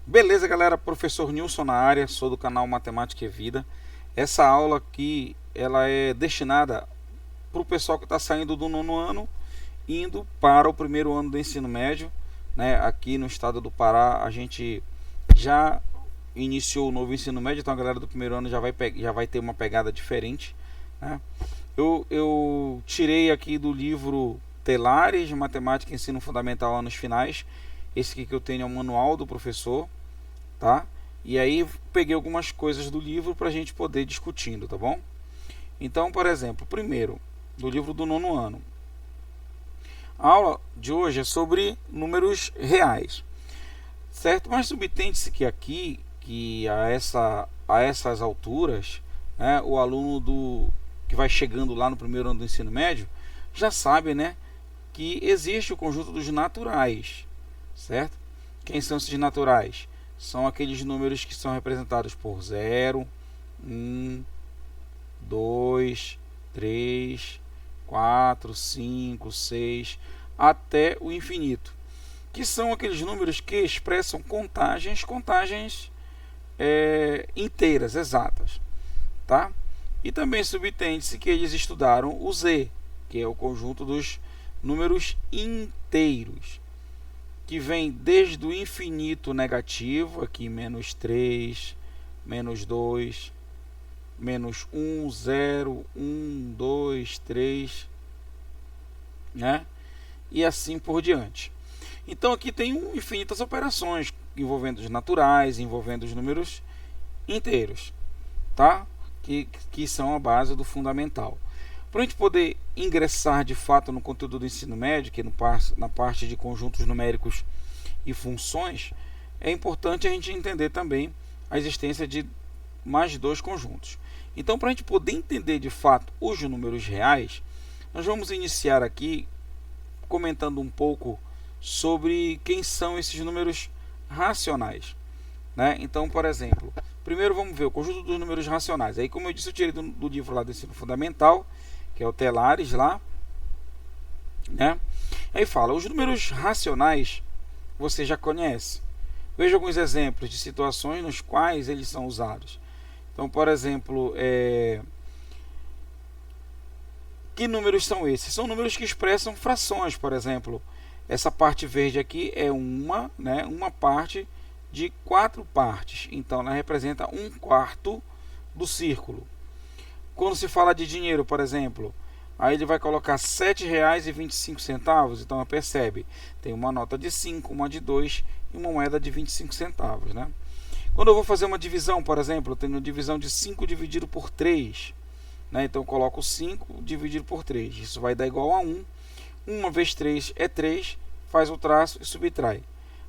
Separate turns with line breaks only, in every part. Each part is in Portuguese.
Beleza, galera? Professor Nilson na área, sou do canal Matemática e Vida. Essa aula aqui, ela é destinada para o pessoal que está saindo do nono ano, indo para o primeiro ano do ensino médio, né? Aqui no estado do Pará, a gente já iniciou o novo ensino médio, então a galera do primeiro ano já vai ter uma pegada diferente, né? Eu tirei aqui do livro Telares, Matemática e Ensino Fundamental Anos Finais. Esse aqui que eu tenho é o manual do professor, tá? E aí peguei algumas coisas do livro para a gente poder ir discutindo, tá bom? Então, por exemplo, primeiro, do livro do nono ano. A aula de hoje é sobre números reais, certo? Mas subtende-se que aqui, que a essas alturas, né, o aluno que vai chegando lá no primeiro ano do ensino médio já sabe, né, que existe o conjunto dos naturais, certo? Quem são esses naturais? São aqueles números que são representados por 0, 1, 2, 3, 4, 5, 6, até o infinito, que são aqueles números que expressam contagens inteiras, exatas, tá? E também subtende-se que eles estudaram o Z, que é o conjunto dos números inteiros, que vem desde o infinito negativo, aqui menos 3, menos 2, menos 1, 0, 1, 2, 3, né? E assim por diante. Então aqui tem infinitas operações envolvendo os naturais, envolvendo os números inteiros, tá? Que são a base do fundamental. Para a gente poder ingressar de fato no conteúdo do ensino médio, que é na parte de conjuntos numéricos e funções, é importante a gente entender também a existência de mais dois conjuntos. Então, para a gente poder entender de fato os números reais, nós vamos iniciar aqui comentando um pouco sobre quem são esses números racionais, né? Então, por exemplo, primeiro vamos ver o conjunto dos números racionais. Aí, como eu disse, eu tirei do livro lá do ensino fundamental, que é o Telares lá, né? Aí fala, os números racionais você já conhece. Veja alguns exemplos de situações nos quais eles são usados. Então, por exemplo, que números são esses? São números que expressam frações, por exemplo. Essa parte verde aqui é uma parte de 4 partes. Então, ela representa 1/4 do círculo. Quando se fala de dinheiro, por exemplo, aí ele vai colocar R$ 7,25. Então, percebe, tem uma nota de 5, uma de 2 e uma moeda de 25 centavos, né? Quando eu vou fazer uma divisão, por exemplo, eu tenho uma divisão de 5 dividido por 3, né? Então eu coloco 5 dividido por 3. Isso vai dar igual a 1. 1 vezes 3 é 3, faz o traço e subtrai.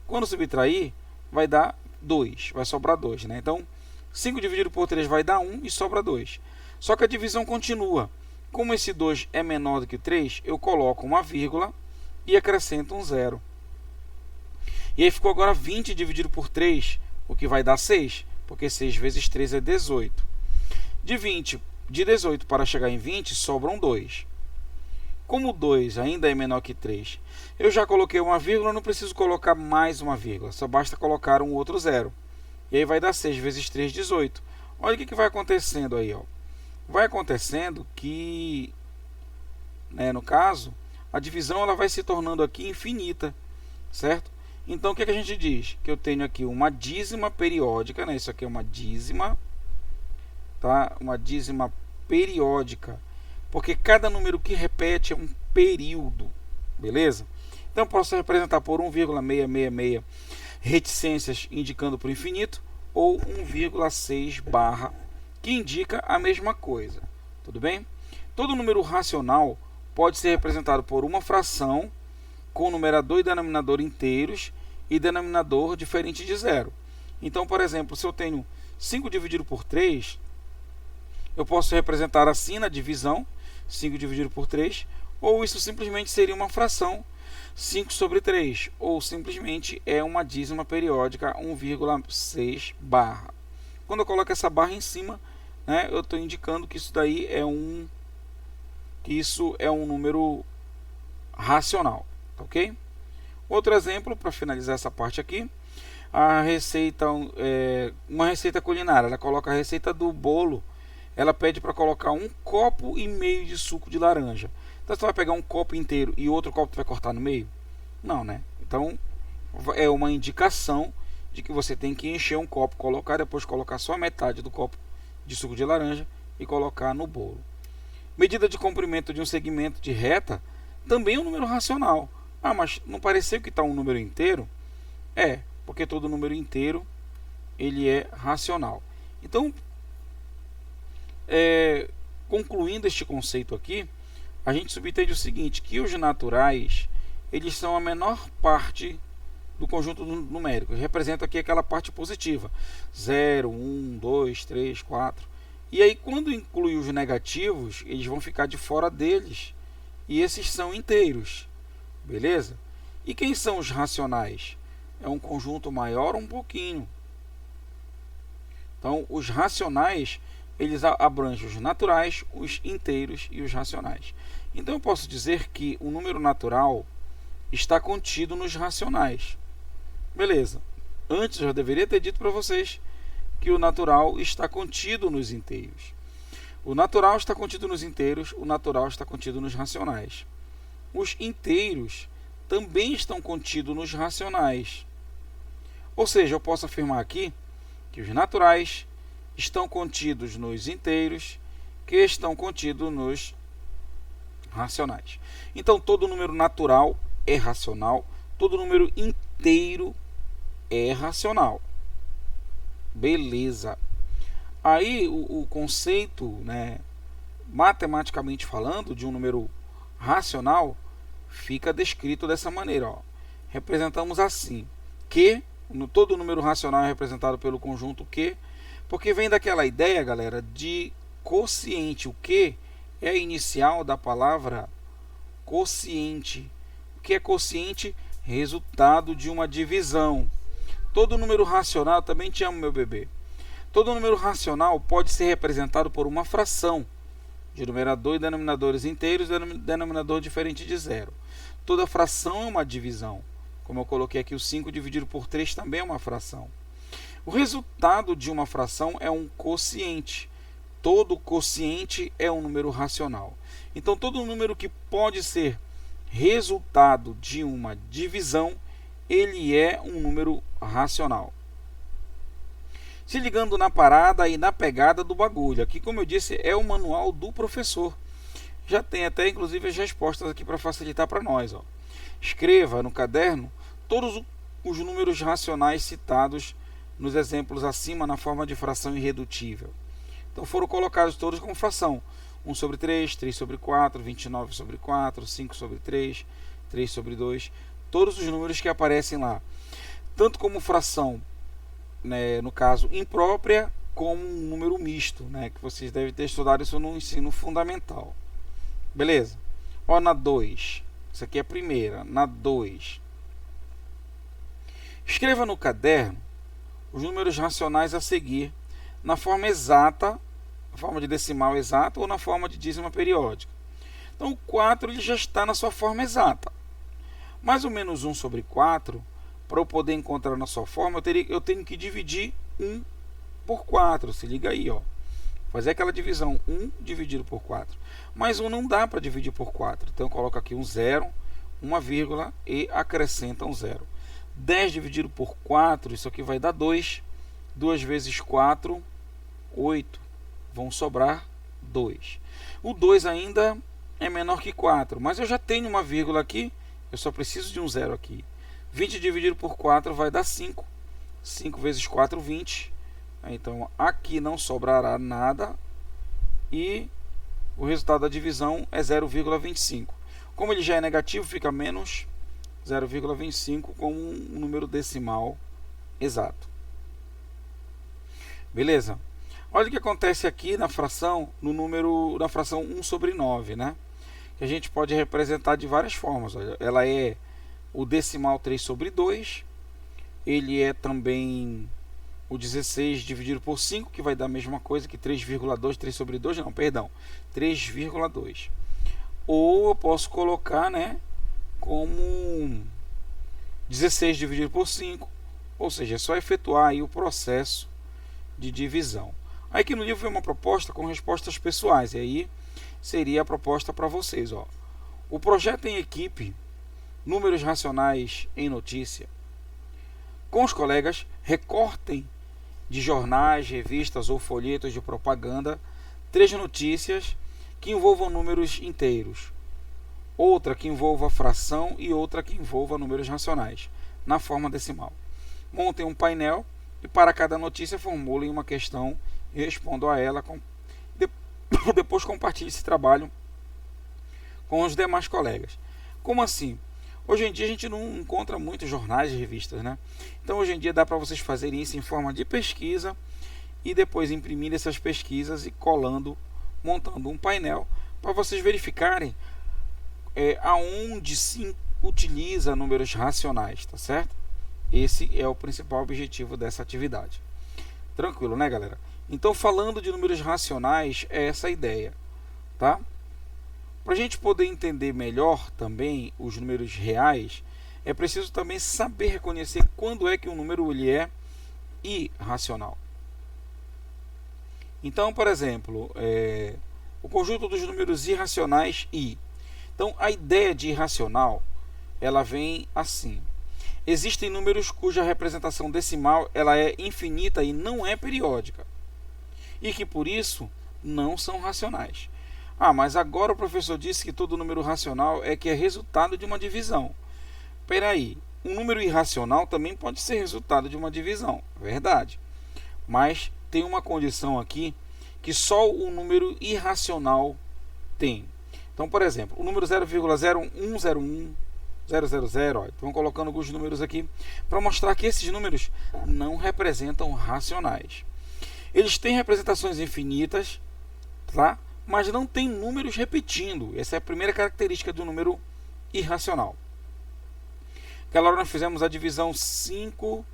Quando subtrair, vai dar 2, vai sobrar 2, né? Então 5 dividido por 3 vai dar 1 e sobra 2. Só que a divisão continua. Como esse 2 é menor do que 3, eu coloco uma vírgula e acrescento um 0. E aí ficou agora 20 dividido por 3, o que vai dar 6, porque 6 vezes 3 é 18. De 18 para chegar em 20, sobram 2. Como 2 ainda é menor que 3, eu já coloquei uma vírgula, não preciso colocar mais uma vírgula, só basta colocar um outro 0. E aí vai dar 6 vezes 3, 18. Olha o que vai acontecendo aí, ó. Vai acontecendo que, né, no caso, a divisão ela vai se tornando aqui infinita, certo? Então, o que a gente diz? Que eu tenho aqui uma dízima periódica, né? Isso aqui é uma dízima, tá? Uma dízima periódica, porque cada número que repete é um período, beleza? Então, posso representar por 1,666 reticências indicando para o infinito, ou 1,6 barra, que indica a mesma coisa, tudo bem? Todo número racional pode ser representado por uma fração com numerador e denominador inteiros e denominador diferente de zero. Então, por exemplo, se eu tenho 5 dividido por 3, eu posso representar assim na divisão, 5 dividido por 3, ou isso simplesmente seria uma fração, 5 sobre 3, ou simplesmente é uma dízima periódica, 1,6 barra. Quando eu coloco essa barra em cima, né, eu estou indicando que isso daí é um número racional, ok? Outro exemplo, para finalizar essa parte aqui, A receita, uma receita culinária, ela coloca a receita do bolo, ela pede para colocar 1,5 copo de suco de laranja. Então você vai pegar um copo inteiro e outro copo você vai cortar no meio? Não, né? Então é uma indicação de que você tem que encher um copo, colocar, depois colocar só a metade do copo de suco de laranja e colocar no bolo. Medida de comprimento de um segmento de reta também é um número racional. Ah, mas não pareceu que está um número inteiro? É, porque todo número inteiro ele é racional. Então, concluindo este conceito aqui, a gente subentende o seguinte, que os naturais eles são a menor parte do conjunto numérico. Representa aqui aquela parte positiva. 0, 1, 2, 3, 4. E aí, quando inclui os negativos, eles vão ficar de fora deles. E esses são inteiros. Beleza? E quem são os racionais? É um conjunto maior um pouquinho. Então, os racionais, eles abrangem os naturais, os inteiros e os racionais. Então, eu posso dizer que o número natural está contido nos racionais. Beleza. Antes eu já deveria ter dito para vocês que o natural está contido nos inteiros. O natural está contido nos inteiros, o natural está contido nos racionais. Os inteiros também estão contidos nos racionais. Ou seja, eu posso afirmar aqui que os naturais estão contidos nos inteiros, que estão contidos nos racionais. Então, todo número natural é racional, todo número inteiro é racional. Beleza. Aí o conceito, né, matematicamente falando, de um número racional fica descrito dessa maneira. Ó. Representamos assim, que todo número racional é representado pelo conjunto Q, porque vem daquela ideia, galera, de quociente. O Q é a inicial da palavra quociente. O que é quociente? Resultado de uma divisão. Todo número racional, também te amo, meu bebê. Todo número racional pode ser representado por uma fração de numerador e denominadores inteiros, denominador diferente de zero. Toda fração é uma divisão. Como eu coloquei aqui, o 5 dividido por 3 também é uma fração. O resultado de uma fração é um quociente. Todo quociente é um número racional. Então, todo número que pode ser resultado de uma divisão, ele é um número racional. Se ligando na parada e na pegada do bagulho. Aqui, como eu disse, é o manual do professor. Já tem até, inclusive, as respostas aqui para facilitar para nós. Ó. Escreva no caderno todos os números racionais citados nos exemplos acima na forma de fração irredutível. Então, foram colocados todos como fração. 1 sobre 3, 3 sobre 4, 29 sobre 4, 5 sobre 3, 3 sobre 2. Todos os números que aparecem lá. Tanto como fração, né, no caso imprópria, como um número misto, né, que vocês devem ter estudado isso no ensino fundamental. Beleza? Ó, na 2, isso aqui é a primeira. Na 2, escreva no caderno os números racionais a seguir na forma exata, na forma de decimal exata ou na forma de dízima periódica. Então o 4 ele já está na sua forma exata. Mais ou menos 1 sobre 4, para eu poder encontrar na sua forma, eu tenho que dividir 1 por 4. Se liga aí, ó. Fazer aquela divisão, 1 dividido por 4. Mas 1 não dá para dividir por 4. Então eu coloco aqui um 0, uma vírgula e acrescenta um 0. 10 dividido por 4, isso aqui vai dar 2. 2 vezes 4, 8. Vão sobrar 2. O 2 ainda é menor que 4, mas eu já tenho uma vírgula aqui, eu só preciso de um 0 aqui. 20 dividido por 4 vai dar 5. 5 vezes 4, 20. Então, aqui não sobrará nada. E o resultado da divisão é 0,25. Como ele já é negativo, fica menos 0,25 como um número decimal exato. Beleza? Olha o que acontece aqui na fração, na fração 1 sobre 9, né? Que a gente pode representar de várias formas. Olha, ela é o decimal 3 sobre 2, ele é também o 16 dividido por 5, que vai dar a mesma coisa que 3,2, 3 sobre 2, não, perdão, 3,2. Ou eu posso colocar, né, como 16 dividido por 5, Ou seja, é só efetuar aí o processo de divisão. Aí aqui no livro vem uma proposta com respostas pessoais, e aí seria a proposta para vocês. Ó. O projeto em equipe, números racionais em notícia. Com os colegas, recortem de jornais, revistas ou folhetos de propaganda 3 notícias que envolvam números inteiros, outra que envolva fração e outra que envolva números racionais, na forma decimal. Montem um painel e para cada notícia formulem uma questão e respondam a ela. Depois compartilhe esse trabalho com os demais colegas. Como assim? Hoje em dia a gente não encontra muitos jornais e revistas, né? Então hoje em dia dá para vocês fazerem isso em forma de pesquisa e depois imprimir essas pesquisas e colando, montando um painel para vocês verificarem aonde se utiliza números racionais, tá certo? Esse é o principal objetivo dessa atividade. Tranquilo, né, galera? Então, falando de números racionais, é essa a ideia, tá? Para a gente poder entender melhor também os números reais, é preciso também saber reconhecer quando é que um número ele é irracional. Então, por exemplo, o conjunto dos números irracionais i. Então, a ideia de irracional, ela vem assim. Existem números cuja representação decimal ela é infinita e não é periódica, e que por isso não são racionais. Ah, mas agora o professor disse que todo número racional é que é resultado de uma divisão. Espera aí, um número irracional também pode ser resultado de uma divisão, verdade. Mas tem uma condição aqui que só o número irracional tem. Então, por exemplo, o número 0,0101 000, ó, estão colocando alguns números aqui para mostrar que esses números não representam racionais. Eles têm representações infinitas, tá? Mas não tem números repetindo. Essa é a primeira característica do número irracional. Aquela hora nós fizemos a divisão 5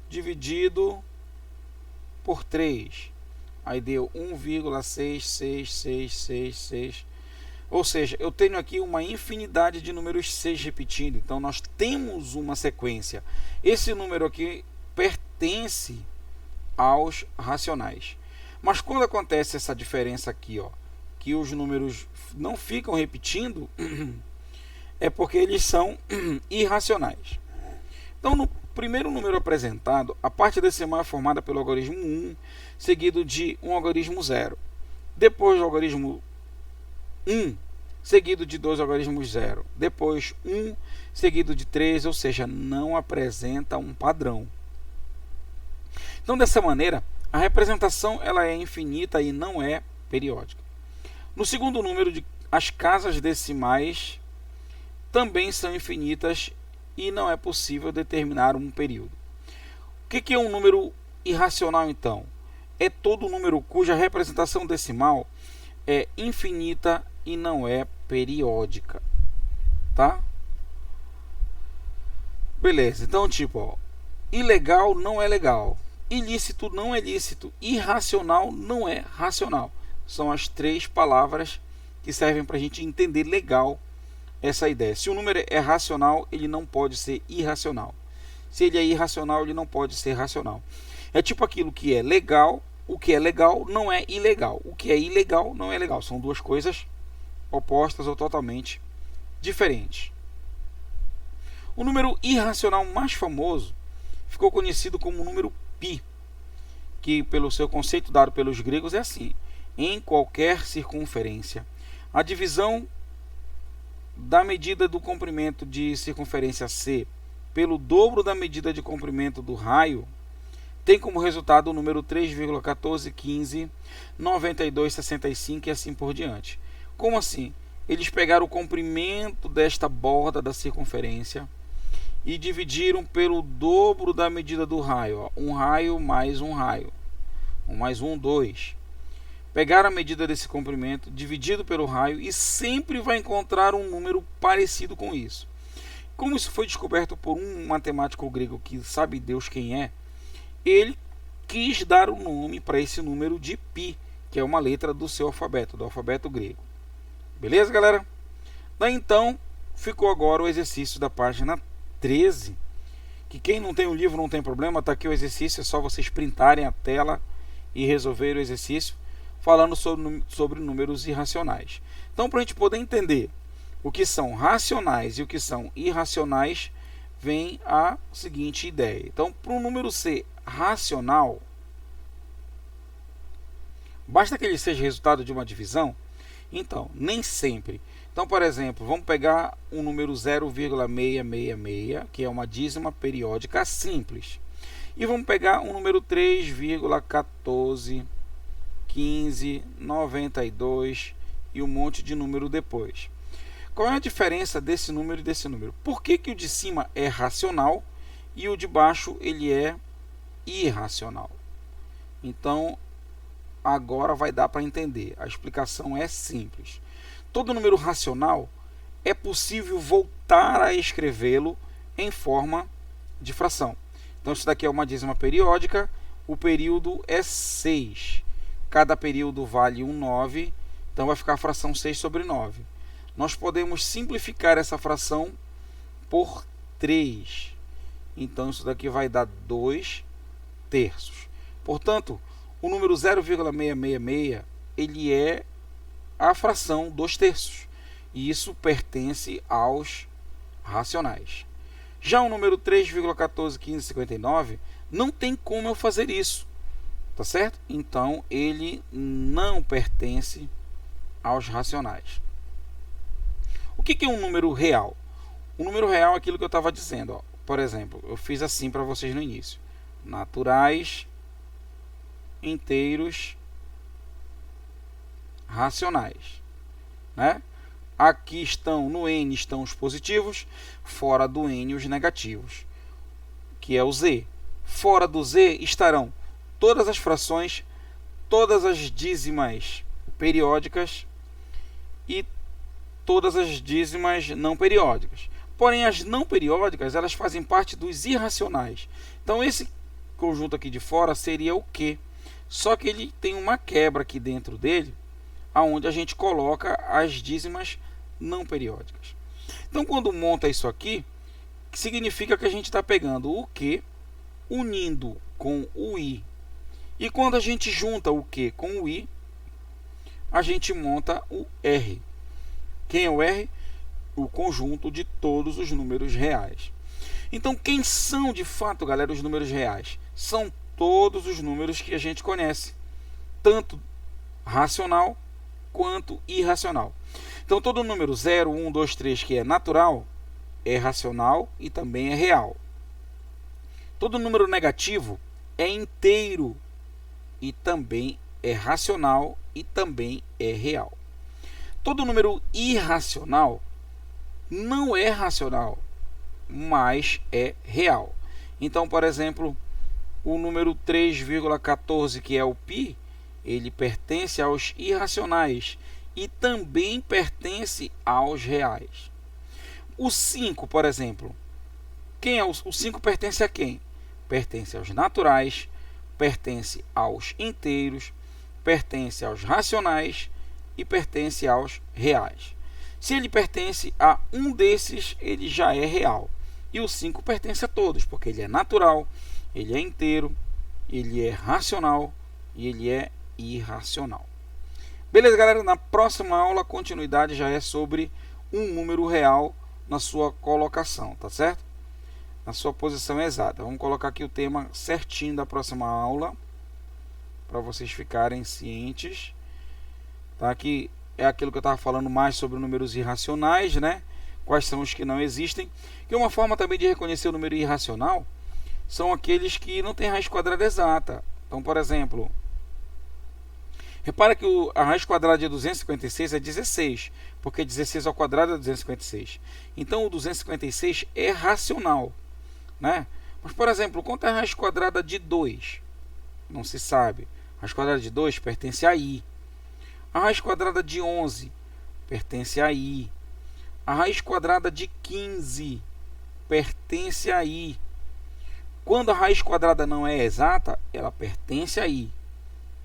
dividido por 3. Aí deu 1,66666. Ou seja, eu tenho aqui uma infinidade de números 6 repetindo. Então, nós temos uma sequência. Esse número aqui pertence aos racionais. Mas quando acontece essa diferença aqui, ó, que os números não ficam repetindo, é porque eles são irracionais. Então, no primeiro número apresentado, a parte decimal é formada pelo algarismo 1, seguido de um algarismo 0. Depois do algarismo 1, seguido de 2 algarismos 0. Depois 1, seguido de 3, ou seja, não apresenta um padrão. Então, dessa maneira, a representação ela é infinita e não é periódica. No segundo número, as casas decimais também são infinitas e não é possível determinar um período. O que é um número irracional, então? É todo número cuja representação decimal é infinita e não é periódica, tá? Beleza, então tipo, ó, ilegal não é legal, ilícito não é lícito, irracional não é racional. São as 3 palavras que servem para a gente entender legal essa ideia. Se o número é racional, ele não pode ser irracional. Se ele é irracional, ele não pode ser racional. É tipo aquilo que é legal, o que é legal não é ilegal. O que é ilegal não é legal. São duas coisas opostas ou totalmente diferentes. O número irracional mais famoso ficou conhecido como o número π, que pelo seu conceito dado pelos gregos é assim: em qualquer circunferência, a divisão da medida do comprimento de circunferência C pelo dobro da medida de comprimento do raio tem como resultado o número 3,1415, 9265 e assim por diante. Como assim? Eles pegaram o comprimento desta borda da circunferência e dividiram pelo dobro da medida do raio. Ó. Um raio mais um raio. 1 mais 1, 2. Pegaram a medida desse comprimento, dividido pelo raio, e sempre vai encontrar um número parecido com isso. Como isso foi descoberto por um matemático grego que sabe Deus quem é, ele quis dar o nome para esse número de π, que é uma letra do seu alfabeto, do alfabeto grego. Beleza, galera? Daí então, ficou agora o exercício da página 13, que quem não tem o livro não tem problema, está aqui o exercício, é só vocês printarem a tela e resolver o exercício falando sobre números irracionais. Então, para a gente poder entender o que são racionais e o que são irracionais, vem a seguinte ideia. Então, para um número ser racional, basta que ele seja resultado de uma divisão? Então, nem sempre. Então, por exemplo, vamos pegar um número 0,666, que é uma dízima periódica simples. E vamos pegar um número 3,141592 e um monte de número depois. Qual é a diferença desse número e desse número? Por que o de cima é racional e o de baixo ele é irracional? Então, agora vai dar para entender. A explicação é simples. Todo número racional é possível voltar a escrevê-lo em forma de fração. Então, isso daqui é uma dízima periódica. O período é 6. Cada período vale 9. Então, vai ficar a fração 6 sobre 9. Nós podemos simplificar essa fração por 3. Então, isso daqui vai dar 2 terços. Portanto, o número 0,666 ele é a fração 2 terços. E isso pertence aos racionais. Já o número 3,141559 não tem como eu fazer isso. Tá certo? Então, ele não pertence aos racionais. O que é um número real? O número real é aquilo que eu estava dizendo. Ó. Por exemplo, eu fiz assim para vocês no início. Naturais, inteiros, racionais. Né? Aqui estão, no N estão os positivos, fora do N os negativos, que é o Z. Fora do Z estarão todas as frações, todas as dízimas periódicas e todas as dízimas não periódicas. Porém, as não periódicas, elas fazem parte dos irracionais. Então, esse conjunto aqui de fora seria o Q. Só que ele tem uma quebra aqui dentro dele, aonde a gente coloca as dízimas não periódicas. Então, quando monta isso aqui, significa que a gente está pegando o Q, unindo com o I. E quando a gente junta o Q com o I, a gente monta o R. Quem é o R? O conjunto de todos os números reais. Então, quem são de fato, galera, os números reais? São todos os números que a gente conhece, tanto racional quanto irracional. Então, todo número 0, 1, 2, 3 que é natural, é racional e também é real. Todo número negativo é inteiro e também é racional e também é real. Todo número irracional não é racional, mas é real. Então, por exemplo, o número 3,14, que é o π, ele pertence aos irracionais e também pertence aos reais. O 5, por exemplo, quem é o 5 pertence a quem? Pertence aos naturais, pertence aos inteiros, pertence aos racionais e pertence aos reais. Se ele pertence a um desses, ele já é real. E o 5 pertence a todos, porque ele é natural, ele é inteiro, ele é racional e ele é irracional. Beleza, galera? Na próxima aula, a continuidade já é sobre um número real na sua colocação, tá certo? Na sua posição exata. Vamos colocar aqui o tema certinho da próxima aula, para vocês ficarem cientes. Tá? Aqui é aquilo que eu estava falando mais sobre números irracionais, né? Quais são os que não existem. E uma forma também de reconhecer o número irracional são aqueles que não têm raiz quadrada exata. Então, por exemplo, repara que a raiz quadrada de 256 é 16, porque 16 ao quadrado é 256. Então, o 256 é racional, né? Mas, por exemplo, quanto é a raiz quadrada de 2? Não se sabe. A raiz quadrada de 2 pertence a I. A raiz quadrada de 11 pertence a I. A raiz quadrada de 15 pertence a I. Quando a raiz quadrada não é exata, ela pertence a I.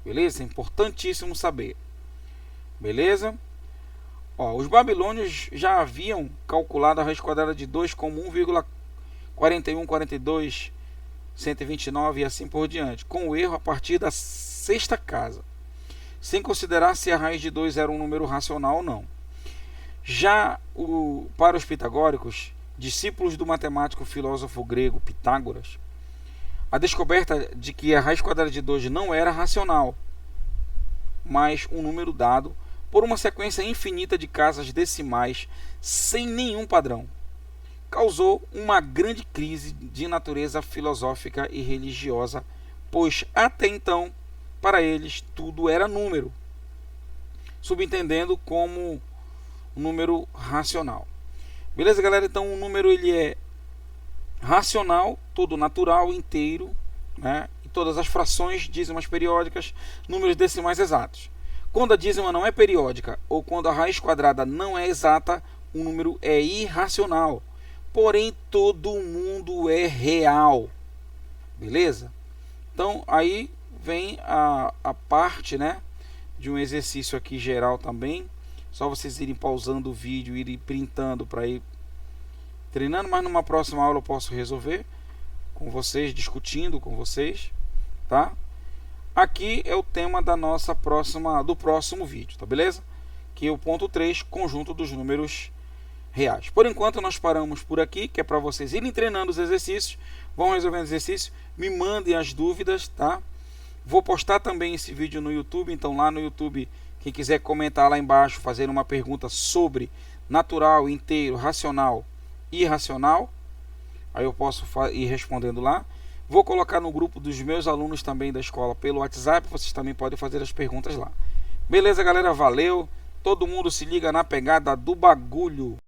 Beleza? É importantíssimo saber. Beleza? Ó, os babilônios já haviam calculado a raiz quadrada de 2 como 41, 42, 129 e assim por diante, com o erro a partir da sexta casa, sem considerar se a raiz de 2 era um número racional ou não. Já para os pitagóricos, discípulos do matemático filósofo grego Pitágoras, a descoberta de que a raiz quadrada de 2 não era racional, mas um número dado por uma sequência infinita de casas decimais sem nenhum padrão, causou uma grande crise de natureza filosófica e religiosa, pois até então, para eles, tudo era número, subentendendo como um número racional. Beleza, galera? Então, o número ele é racional, todo natural, inteiro, né? E todas as frações, dízimas periódicas, números decimais exatos. Quando a dízima não é periódica ou quando a raiz quadrada não é exata, o número é irracional. Porém, todo mundo é real. Beleza? Então, aí vem a parte, né, de um exercício aqui geral também. Só vocês irem pausando o vídeo, irem printando para ir treinando, mas numa próxima aula eu posso resolver com vocês, discutindo com vocês, tá? Aqui é o tema da nossa do próximo vídeo, tá beleza? Que é o ponto 3, conjunto dos números reais. Por enquanto nós paramos por aqui, que é para vocês irem treinando os exercícios, vão resolvendo os exercícios, me mandem as dúvidas, tá? Vou postar também esse vídeo no YouTube, então lá no YouTube, quem quiser comentar lá embaixo, fazer uma pergunta sobre natural, inteiro, racional, irracional, aí eu posso ir respondendo lá. Vou colocar no grupo dos meus alunos também da escola pelo WhatsApp, vocês também podem fazer as perguntas lá. Beleza, galera? Valeu! Todo mundo se liga na pegada do bagulho!